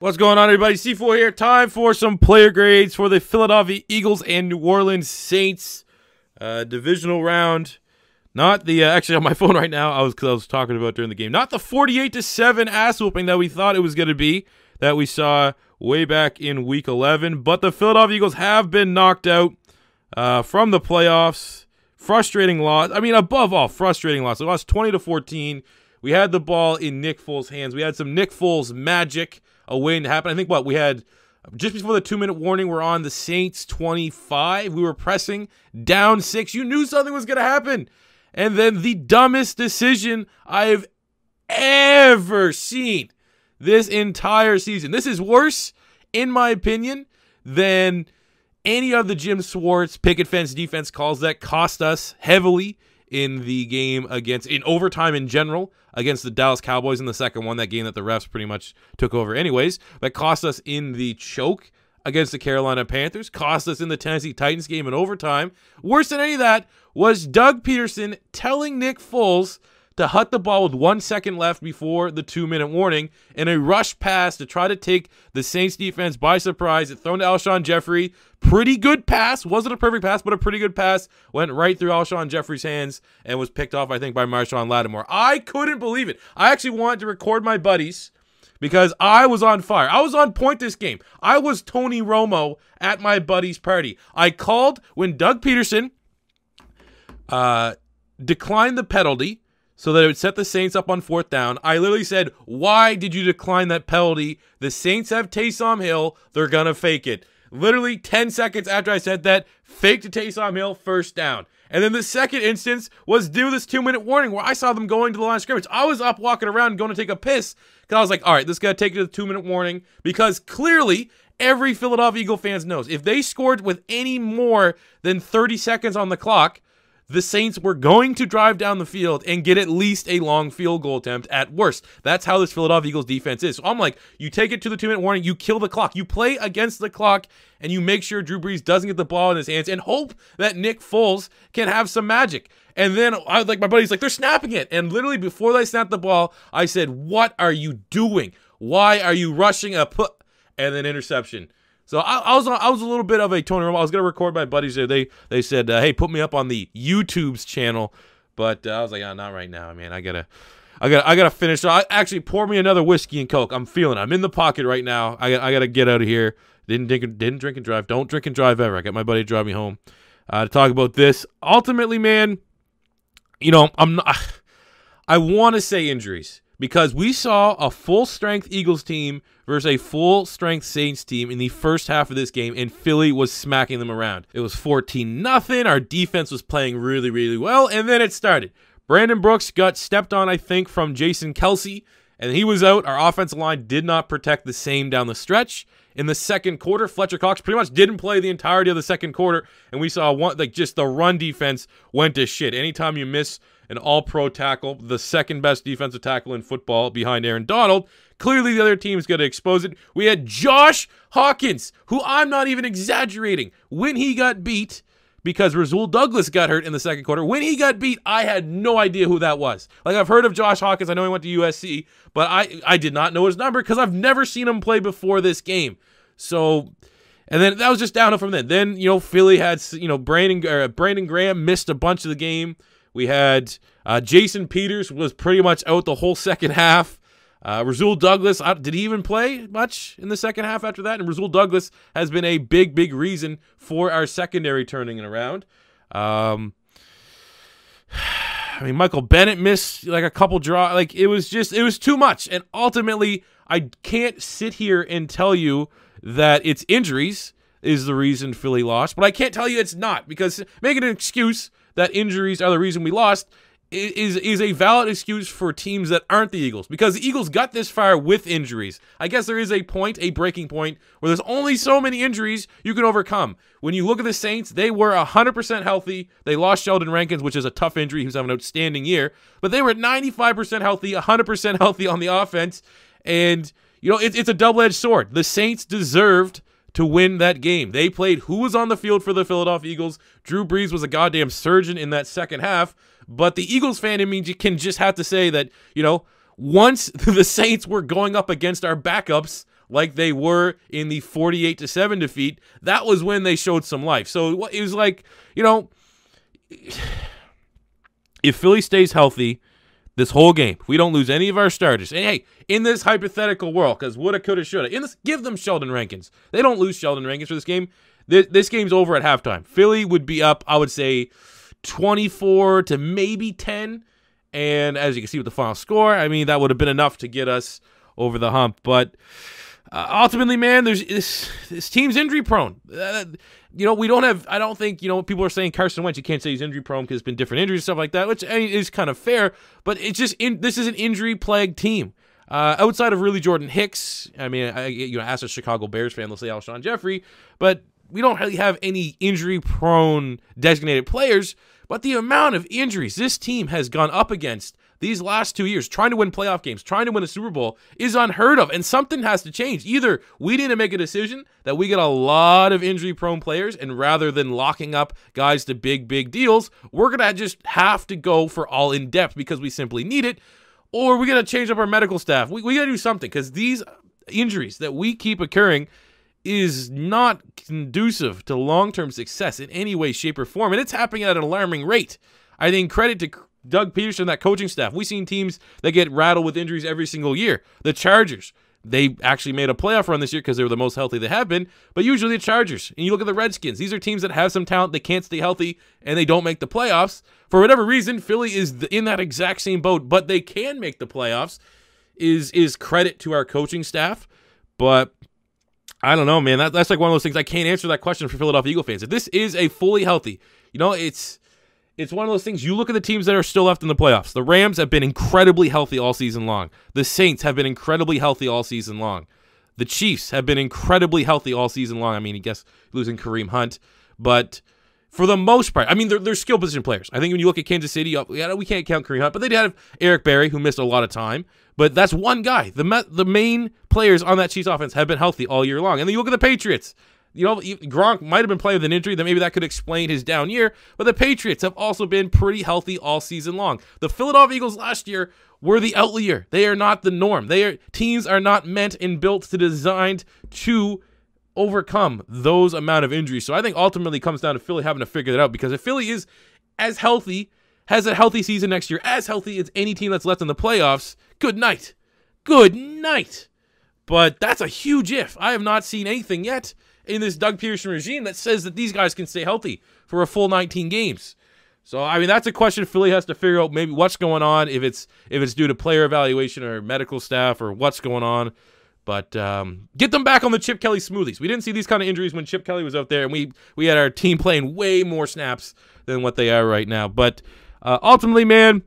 What's going on, everybody? C4 here. Time for some player grades for the Philadelphia Eagles and New Orleans Saints divisional round. Not the actually on my phone right now. I was talking about during the game. Not the 48-7 ass whooping that we thought it was going to be that we saw way back in Week 11. But the Philadelphia Eagles have been knocked out from the playoffs. Frustrating loss. I mean, above all, frustrating loss. They lost 20-14. We had the ball in Nick Foles' hands. We had some Nick Foles magic. A win happened. I think we had just before the 2-minute warning, we're on the Saints 25. We were pressing down 6. You knew something was going to happen. And then the dumbest decision I've ever seen this entire season. This is worse, in my opinion, than any of the Jim Schwartz picket fence defense calls that cost us heavily in the game in overtime in general against the Dallas Cowboys in the second one, that game that the refs pretty much took over anyways, that cost us in the choke against the Carolina Panthers, cost us in the Tennessee Titans game in overtime. Worse than any of that was Doug Peterson telling Nick Foles to hut the ball with 1 second left before the 2-minute warning in a rush pass to try to take the Saints defense by surprise. It thrown to Alshon Jeffrey. Pretty good pass. Wasn't a perfect pass, but a pretty good pass. Went right through Alshon Jeffrey's hands and was picked off, I think, by Marshawn Lattimore. I couldn't believe it. I actually wanted to record my buddies because I was on fire. I was on point this game. I was Tony Romo at my buddy's party. I called when Doug Peterson declined the penalty so that it would set the Saints up on 4th down. I literally said, why did you decline that penalty? The Saints have Taysom Hill. They're going to fake it. Literally 10 seconds after I said that, fake to Taysom Hill, 1st down. And then the second instance was due this 2-minute warning where I saw them going to the line of scrimmage. I was up walking around going to take a piss because I was like, all right, this got to take it to the 2-minute warning because clearly every Philadelphia Eagle fan knows if they scored with any more than 30 seconds on the clock, the Saints were going to drive down the field and get at least a long field goal attempt at worst. That's how this Philadelphia Eagles defense is. So I'm like, you take it to the 2-minute warning, you kill the clock. You play against the clock, and you make sure Drew Brees doesn't get the ball in his hands and hope that Nick Foles can have some magic. And then my buddy's like, they're snapping it. And literally before they snapped the ball, I said, what are you doing? Why are you rushing a put? And then interception. So I was a little bit of a Tony Romo. I was gonna record my buddies there. They said, hey, put me up on the YouTube's channel, but I was like, oh, not right now, man. I gotta finish. So actually pour me another whiskey and Coke. I'm feeling it. I'm in the pocket right now. I gotta get out of here. Didn't drink and drive. Don't drink and drive ever. I got my buddy to drive me home to talk about this. Ultimately, man, you know, I want to say injuries. Because we saw a full-strength Eagles team versus a full-strength Saints team in the first half of this game, and Philly was smacking them around. It was 14-0. Our defense was playing really, really well, and then it started. Brandon Brooks got stepped on, I think, from Jason Kelce, and he was out. Our offensive line did not protect the same down the stretch. In the second quarter, Fletcher Cox pretty much didn't play the entirety of the second quarter, and we saw just the run defense went to shit. Anytime you miss an all-pro tackle, the second-best defensive tackle in football behind Aaron Donald, clearly the other team is going to expose it. We had Josh Hawkins, who I'm not even exaggerating, when he got beat because Rasul Douglas got hurt in the second quarter. When he got beat, I had no idea who that was. Like, I've heard of Josh Hawkins. I know he went to USC, but I did not know his number because I've never seen him play before this game. So, and then that was just downhill from then. Then, you know, Philly had, you know, Brandon Graham missed a bunch of the game. We had Jason Peters was pretty much out the whole second half. Rasul Douglas, did he even play much in the second half after that? And Rasul Douglas has been a big, big reason for our secondary turning it around. I mean, Michael Bennett missed like a couple draws. Like, it was too much. And ultimately, I can't sit here and tell you that it's injuries is the reason Philly lost. But I can't tell you it's not, because making an excuse that injuries are the reason we lost is a valid excuse for teams that aren't the Eagles, because the Eagles got this far with injuries. I guess there is a breaking point, where there's only so many injuries you can overcome. When you look at the Saints, they were 100% healthy. They lost Sheldon Rankins, which is a tough injury. He was having an outstanding year. But they were 95% healthy, 100% healthy on the offense. And, you know, it's a double-edged sword. The Saints deserved to win that game. They played who was on the field for the Philadelphia Eagles. Drew Brees was a goddamn surgeon in that second half. But the Eagles fan in me can just have to say that, you know, once the Saints were going up against our backups like they were in the 48-7 defeat, that was when they showed some life. So it was like, you know, if Philly stays healthy this whole game, if we don't lose any of our starters, and hey, in this hypothetical world, because woulda, coulda, shoulda, give them Sheldon Rankins. They don't lose Sheldon Rankins for this game. This game's over at halftime. Philly would be up, I would say, 24 to maybe 10. And as you can see with the final score, I mean, that would have been enough to get us over the hump. But ultimately, man, this team's injury prone. You know, we don't have, I don't think, you know, people are saying Carson Wentz, you can't say he's injury prone because it's been different injuries and stuff like that, which is kind of fair. But it's just, this is an injury-plagued team. Outside of really Jordan Hicks, I mean, as a Chicago Bears fan, they'll say Alshon Jeffrey, but we don't really have any injury-prone designated players. But the amount of injuries this team has gone up against these last 2 years, trying to win playoff games, trying to win a Super Bowl, is unheard of. And something has to change. Either we need to make a decision that we get a lot of injury-prone players, and rather than locking up guys to big deals, we're going to just have to go for all in-depth because we simply need it, or we're going to change up our medical staff. We got to do something because these injuries that we keep occurring is not conducive to long-term success in any way, shape, or form, and it's happening at an alarming rate. I think credit to Doug Peterson and that coaching staff. We've seen teams that get rattled with injuries every single year. The Chargers, they actually made a playoff run this year because they were the most healthy they have been, but usually the Chargers. And you look at the Redskins. These are teams that have some talent. They can't stay healthy, and they don't make the playoffs. For whatever reason, Philly is in that exact same boat, but they can make the playoffs, is credit to our coaching staff. But I don't know, man. That's like one of those things. I can't answer that question for Philadelphia Eagle fans. If this is a fully healthy, you know, it's one of those things. You look at the teams that are still left in the playoffs. The Rams have been incredibly healthy all season long. The Saints have been incredibly healthy all season long. The Chiefs have been incredibly healthy all season long. I mean, I guess losing Kareem Hunt, but for the most part, I mean, they're skill position players. I think when you look at Kansas City, we can't count Kareem Hunt, but they did have Eric Berry, who missed a lot of time. But that's one guy. The main players on that Chiefs offense have been healthy all year long. And then you look at the Patriots. You know, Gronk might have been playing with an injury, then maybe that could explain his down year. But the Patriots have also been pretty healthy all season long. The Philadelphia Eagles last year were the outlier. They are not the norm. Teams are not meant and built to designed to overcome those amount of injuries. So I think ultimately it comes down to Philly having to figure that out, because if Philly is as healthy, has a healthy season next year, as healthy as any team that's left in the playoffs, good night. Good night. But that's a huge if. I have not seen anything yet in this Doug Peterson regime that says that these guys can stay healthy for a full 19 games. So, I mean, that's a question Philly has to figure out maybe what's going on, if it's due to player evaluation or medical staff or what's going on. But get them back on the Chip Kelly smoothies. We didn't see these kind of injuries when Chip Kelly was out there, and we had our team playing way more snaps than what they are right now. But ultimately, man,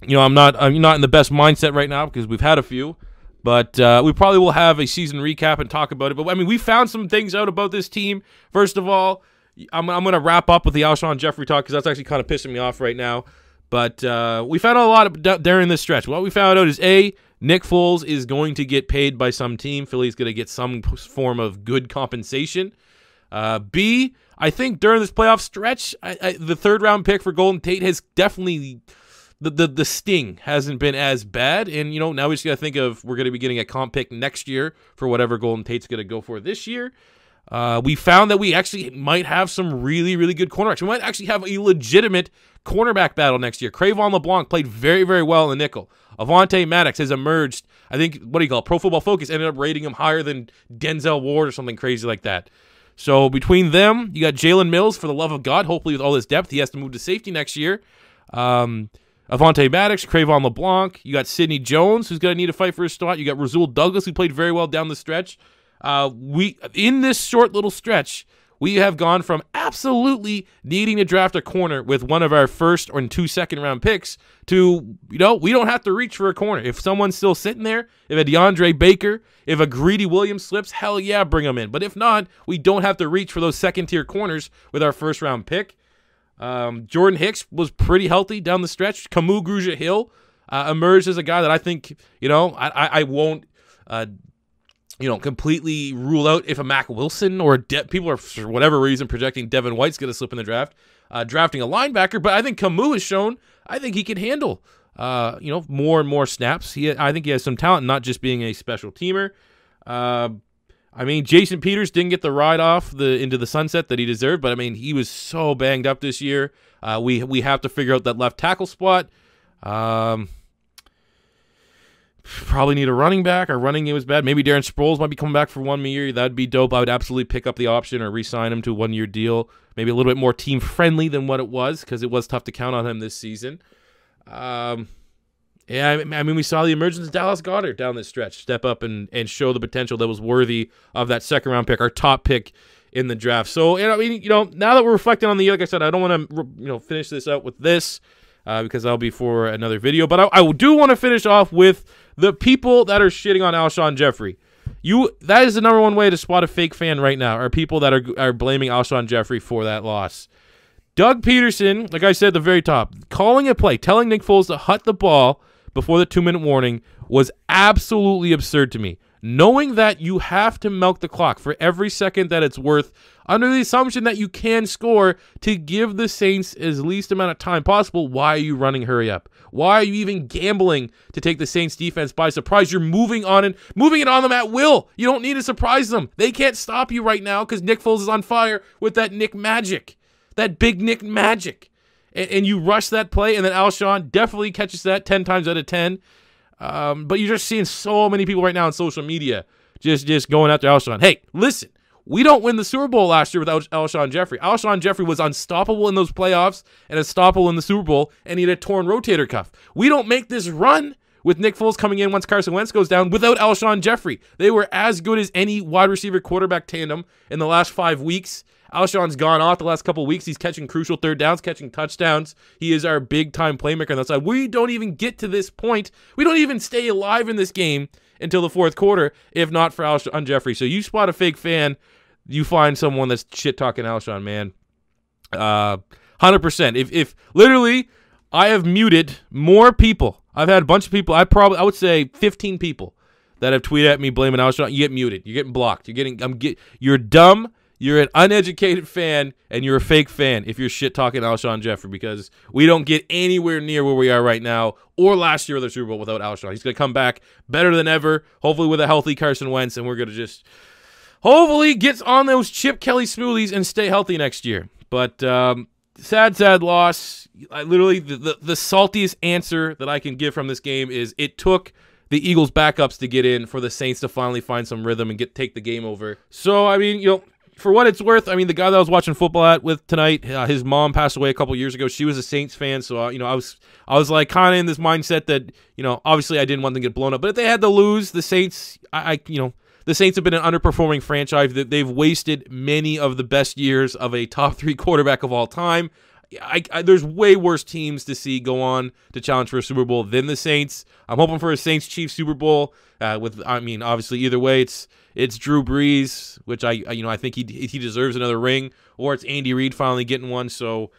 you know, I'm not in the best mindset right now because we've had a few. But we probably will have a season recap and talk about it. But, I mean, we found some things out about this team. First of all, I'm going to wrap up with the Alshon Jeffrey talk because that's actually kind of pissing me off right now. But we found out a lot during this stretch. What we found out is, A, Nick Foles is going to get paid by some team. Philly's going to get some form of good compensation. B, I think during this playoff stretch, the third-round pick for Golden Tate has definitely – the sting hasn't been as bad. And, you know, now we just got to think of we're going to be getting a comp pick next year for whatever Golden Tate's going to go for this year. We found that we actually might have some really, really good cornerbacks. We might actually have a legitimate cornerback battle next year. Crayvon LeBlanc played very, very well in the nickel. Avonte Maddox has emerged. I think, what do you call it? Pro Football Focus ended up rating him higher than Denzel Ward or something crazy like that. So between them, you got Jalen Mills, for the love of God. Hopefully with all this depth, he has to move to safety next year. Avonte Maddox, Crayvon LeBlanc. You got Sidney Jones, who's going to need to fight for his spot. You got Rasul Douglas, who played very well down the stretch. In this short little stretch, we have gone from absolutely needing to draft a corner with one of our first or two second-round picks to, you know, we don't have to reach for a corner. If someone's still sitting there, if a DeAndre Baker, if a Greedy Williams slips, hell yeah, bring them in. But if not, we don't have to reach for those second-tier corners with our first-round pick. Jordan Hicks was pretty healthy down the stretch. Camus Grugier-Hill emerged as a guy that I think, you know, I won't, you know, completely rule out if a Mac Wilson or people are, for whatever reason, projecting Devin White's going to slip in the draft, drafting a linebacker. But I think Camus has shown, I think he can handle, you know, more and more snaps. I think he has some talent, not just being a special teamer. I mean, Jason Peters didn't get the ride off into the sunset that he deserved, but I mean, he was so banged up this year. We have to figure out that left tackle spot. Probably need a running back. Our running game was bad. Maybe Darren Sproles might be coming back for 1 year. That'd be dope. I would absolutely pick up the option or re-sign him to a 1-year deal. Maybe a little bit more team-friendly than what it was, because it was tough to count on him this season. Yeah, I mean, we saw the emergence of Dallas Goedert down this stretch step up and show the potential that was worthy of that second-round pick, our top pick in the draft. So, I mean, now that we're reflecting on the year, like I said, I don't want to, finish this out with this because that'll be for another video. But I do want to finish off with the people that are shitting on Alshon Jeffrey. That is the number one way to spot a fake fan right now, are people that are blaming Alshon Jeffrey for that loss. Doug Peterson, like I said at the very top, calling a play, telling Nick Foles to hut the ball before the 2-minute warning was absolutely absurd to me. Knowing that you have to milk the clock for every second that it's worth, under the assumption that you can score, to give the Saints as least amount of time possible, why are you running hurry up? Why are you even gambling to take the Saints defense by surprise? You're moving it on them at will. You don't need to surprise them. They can't stop you right now because Nick Foles is on fire with that Nick magic, that big Nick magic. And you rush that play, and then Alshon definitely catches that 10 times out of 10. But you're just seeing so many people right now on social media just going after Alshon. Hey, listen, we don't win the Super Bowl last year without Alshon Jeffrey. Alshon Jeffrey was unstoppable in those playoffs and unstoppable in the Super Bowl, and he had a torn rotator cuff. We don't make this run with Nick Foles coming in once Carson Wentz goes down without Alshon Jeffrey. They were as good as any wide receiver quarterback tandem in the last 5 weeks. Alshon's gone off the last couple of weeks. He's catching crucial third downs, catching touchdowns. He is our big-time playmaker on that side. We don't even get to this point. We don't even stay alive in this game until the fourth quarter, if not for Alshon Jeffrey. So you spot a fake fan, you find someone that's shit-talking Alshon, man. 100%. If literally, I have muted more people. I've had a bunch of people. I would say 15 people that have tweeted at me blaming Alshon. You get muted. You're getting blocked. You're dumb. You're an uneducated fan, and you're a fake fan if you're shit-talking Alshon Jeffrey, because we don't get anywhere near where we are right now or last year with the Super Bowl without Alshon. He's going to come back better than ever, hopefully with a healthy Carson Wentz, and we're going to just hopefully get on those Chip Kelly smoothies and stay healthy next year. But sad loss. Literally, the saltiest answer that I can give from this game is it took the Eagles' backups to get in for the Saints to finally find some rhythm and take the game over. So, I mean, for what it's worth, I mean, the guy that I was watching football with tonight, his mom passed away a couple years ago. She was a Saints fan, so I was like kind of in this mindset that obviously I didn't want them to get blown up, but if they had to lose, the Saints, the Saints have been an underperforming franchise. They've wasted many of the best years of a top 3 quarterback of all time. There's way worse teams to see go on to challenge for a Super Bowl than the Saints. I'm hoping for a Saints-Chiefs Super Bowl. Obviously either way, it's Drew Brees, which I think he deserves another ring, or it's Andy Reid finally getting one. So,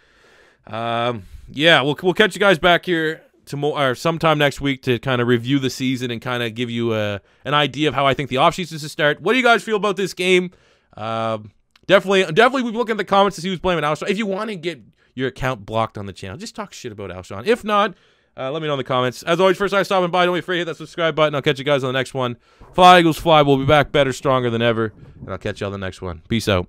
yeah, we'll catch you guys back here sometime next week to kind of review the season and kind of give you an idea of how I think the offseason is to start. What do you guys feel about this game? Definitely we'll look in the comments to see who's blaming Alshon. If you want to get your account blocked on the channel, just talk shit about Alshon. If not, let me know in the comments. As always, first time stopping by, don't be afraid to hit that subscribe button. I'll catch you guys on the next one. Fly, Eagles, fly. We'll be back better, stronger than ever. And I'll catch you on the next one. Peace out.